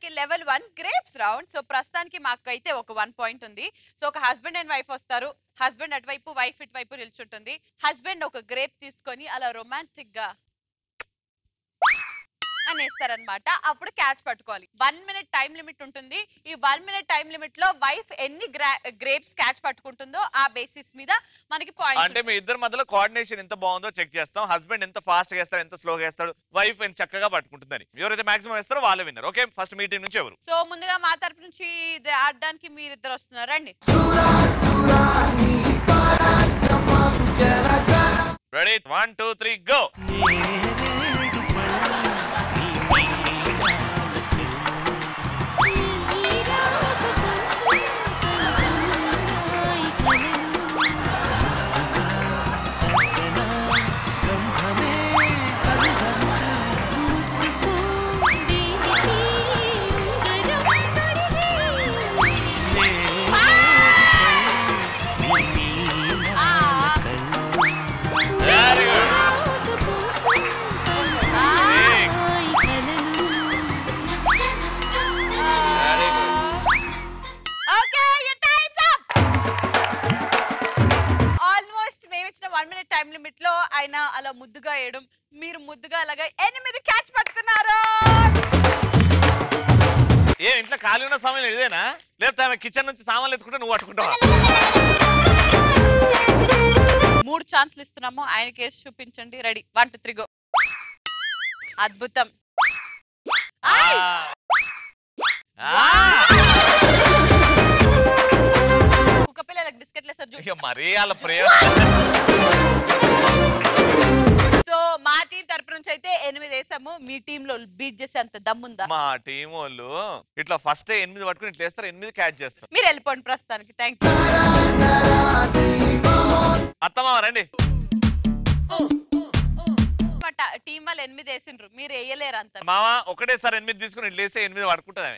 మనకి level 1 grapes round. So ప్రస్తుతానికి మాకైతే ఒక 1 పాయింట్ ఉంది. సో ఒక హస్బెండ్ అండ్ వైఫ్ వస్తారు. హస్బెండ్ అటువైపు, వైఫ్ ఇటువైపు నిల్చుంటుంది. హస్బెండ్ ఒక గ్రేప్ తీసుకొని అలా రొమాంటిక్ గా అనేస్తారనమాట. అప్పుడు క్యాచ్ పట్టుకోవాలి. 1 మినిట్ టైం లిమిట్ ఉంటుంది. ఈ 1 మినిట్ టైం లిమిట్ లో వైఫ్ ఎన్ని గ్రేప్స్ క్యాచ్ పట్టుకుంటుందో ఆ బేసిస్ మీద మనకి పాయింట్స్. అంటే మీ ఇద్దరి మధ్యలో కోఆర్డినేషన్ ఎంత బాగుందో చెక్ చేస్తాం. హస్బెండ్ ఎంత ఫాస్ట్ గా వేస్తాడు, ఎంత స్లోగా వేస్తాడు, వైఫ్ ఎంత చక్కగా పట్టుకుంటుందని. ఎవరైతే మాక్సిమం వేస్తారో వాళ్ళే విన్నర్. ఓకే, ఫస్ట్ మీటింగ్ నుంచి ఎవరు? సో ముందుగా మా తరపు నుంచి ఆడడానికి మీరిద్దరు వస్తున్నారు. రండి. రెడీ? 1 2 3 గో. అలా ముద్దుగా వేయడం, మీరు ముద్దుగా అలాగా 8 క్యాచ్ పట్టుకున్నారు. ఏ ఇంట్లో ఖాళీ ఉన్న సమయం ఇదేనా? లేకపోతే ఆమె కిచెన్ నుంచి సామాన్లు ఎత్తుకుంటే నువ్వు పట్టుకుంటావా? 3 ఛాన్స్లు ఇస్తున్నాము. ఆయన కేసు చూపించండి. రెడీ? 1 2 3 గో. అద్భుతం. కుక్క పిల్లలకు బిస్కెట్లు వేస్తారు మరీ వాళ్ళ ప్రయోజనం. సో మా టీం తరపు నుంచి అయితే 8 వేసాము. మీ టీమ్ లో బీట్ చేసే అంత దమ్ముందా? మా టీం వాళ్ళు ఇట్లా ఫస్ట్ 8 పట్టుకుని ఇట్లా వేస్తారు, 8 క్యాచ్ చేస్తారు. మీరు వెళ్ళిపోండి ప్రస్తుతానికి. Thank you. అత్తమ్మ రండి. టీం వాళ్ళు 8 వేసిండ్రు, మీరు వేయలేరు అంత. మామ ఒకటేసారి 8 తీసుకుని ఇట్లా వేస్తే 8 పట్టుకుంటుంది.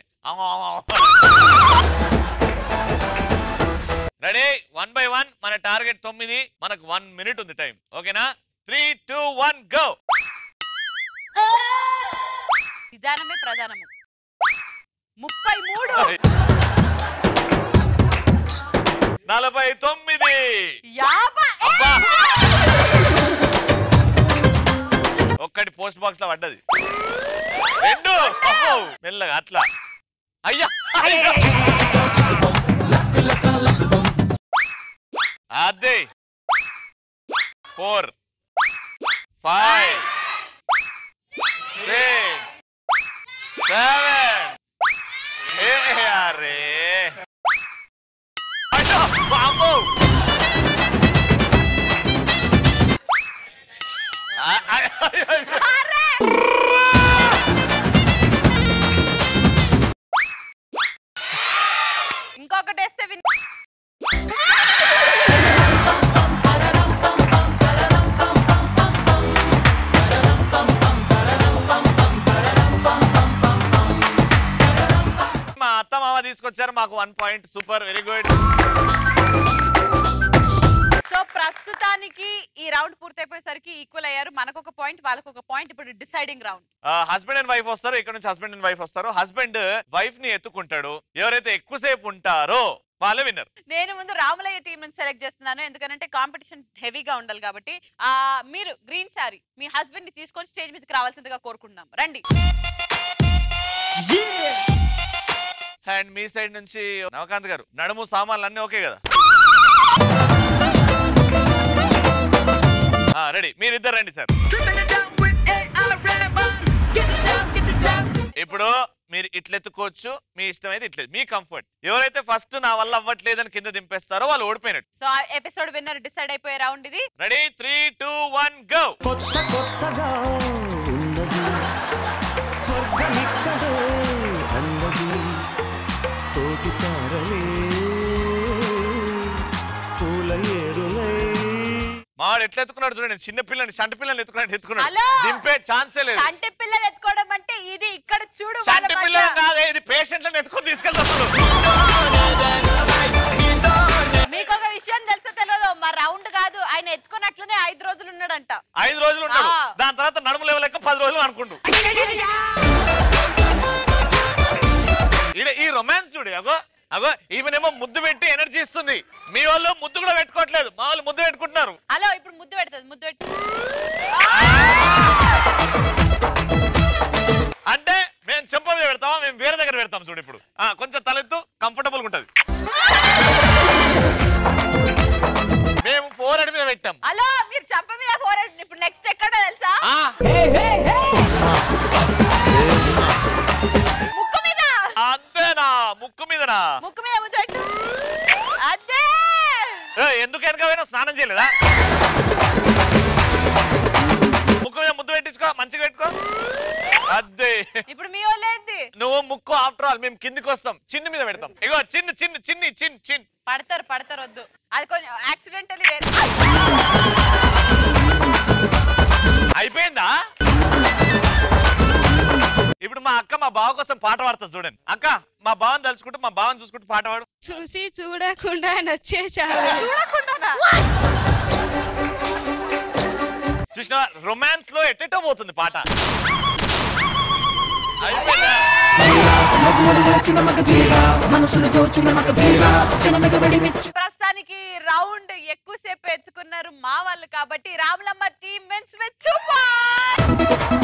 రెడీ? 1 by 1. మన టార్గెట్ 9. మనకు 1 మినిట్ ఉంది టైం. ఓకేనా? 3 2 1 గో. నిదానమే ప్రధానము. 33 49 ఒక్కటి పోస్ట్ బాక్స్ లో పడ్డది. 2 మెల్లగా అట్లా. అయ్యా అదే. 4 5 6 7 అరే అయ్యో బాబు. ఇంకొకటి వేస్తే మా అత్త మామ తీసుకొచ్చారు మాకు 1 point. Super, very good. So ప్రస్తుతానికి ఈ రౌండ్ పూర్తయిపోయేసరికి ఈక్వల్ అయ్యారు. మనకు 1 పాయింట్, వాళ్ళకు 1 పాయింట్. ఇప్పుడు deciding round. Husband and wife వస్తారు. ఇక్కడ నుంచి హస్బెండ్ అండ్ వైఫ్ వస్తారు. హస్బెండ్ వైఫ్ ని ఎత్తుకుంటాడు. ఎవరైతే ఎక్కువసేపు ఉంటారో వాళ్ళే విన్నర్. నేను ముందు రాములయ్య టీం నుంచి సెలెక్ట్ చేస్తున్నాను, ఎందుకంటే కాంపిటీషన్ హెవీగా ఉండాలి కాబట్టి. మీరు గ్రీన్ సారీ మీ హస్బెండ్ ని తీసుకొని స్టేజ్ మీదకి రావాల్సిందిగా కోరుకుంటున్నాం. రండి. అండ్ మీ సైడ్ నుంచి నవకాంత్ గారు, నడుము సామాన్లు అన్నీ ఓకే కదా? రెడీ? మీరిద్దరు రండి సార్. ఇప్పుడు మీరు ఇట్లెత్తుకోవచ్చు, మీ ఇష్టం అయితే ఇట్లేదు, మీ కంఫర్ట్. ఎవరైతే ఫస్ట్ నా వల్ల అవ్వట్లేదని కింద దింపేస్తారో వాళ్ళు ఓడిపోయినట్టు. సో ఎపిసోడ్ విన్నర్ డిసైడ్ అయిపోయే రౌండ్ ఇది. రెడీ? 3 2 1 గో. మావాడు ఎట్లా ఎత్తుకున్నాడు చూడండి. చిన్న పిల్లని సంటి పిల్లని ఎత్తుకున్నాడు. దింపే ఛాన్సే లేదు. సంటి పిల్లని ఎత్తుకోవడం అంటే ఇది ఇక్కడ చూడు. సంటి పిల్లని కాదే, ఇది పేషెంట్లను ఎత్తుకొని తీసుకెళ్తాడు. మీకు ఒక విషయం తెలుసో తెలియదు, మా రౌండ్ కాదు, ఆయన ఎత్తుకున్నట్లనే 5 రోజులు ఉన్నాడంట. 5 రోజులు ఉంటాడు. దాని తర్వాత నడుము లేవలేక 10 రోజులు అనుకుంటూ. రొమాన్స్ చూడు. అగో అగో ఈమెనేమో ముద్దు పెట్టి ఎనర్జీ ఇస్తుంది. మీ వాళ్ళు ముద్దు కూడా పెట్టుకోవట్లేదు, మా వాళ్ళు ముద్దు పెట్టుకుంటున్నారు. హలో ఇప్పుడు ముద్దు పెడుతుంది, ముద్దు పెట్టు. అంటే మేము చెంప మీద పెడతామా, మేము వేరే దగ్గర పెడతాం చూడు. ఇప్పుడు కొంచెం తలెత్తు, కంఫర్టబుల్ గా ఉంటది. మేము 4 అడి మీద పెట్టాం. హలో మీరు చెంప మీద 4 అడి. ఇప్పుడు నెక్స్ట్ ఎక్కడ తెలుసా? ముక్కు మీద. అంతేనా? ముక్కు మీదనా? ముక్కు మీద ముద్దు పెట్టు. అదే ఎందుకు వెనక స్నానం చేయలేదా? ముక్కు మీద ముద్దు పెట్టించుకో, మంచిగా పెట్టుకో. అదే ఇప్పుడు మీ వాళ్ళేంది? నువ్వు ముక్కు ఆఫ్టర్ ఆల్ మేము కిందికి వస్తాం, చిన్న మీద పెడతాం. ఇగో చిన్న చిన్న చిన్ని చిన్ చిన్ పడతారు వద్దు, అది కొంచెం యాక్సిడెంటల్లీ అయిపోయిందా? ఇప్పుడు మా అక్క మా బావ కోసం పాట పాడుతుంది చూడండి. అక్క మా బావని తలుచుకుంటూ మా బావని చూసుకుంటూ పాట పాడు. చూసి చూడకుండా నచ్చేసావు. చూసినా రొమాన్స్ లో ఎట్టెట్టో పోతుంది పాట. ప్రస్తుతానికి రౌండ్ ఎక్కువసేపు ఎత్తుకున్నారు మా వాళ్ళు కాబట్టి Ramulamma team wins with 2 points.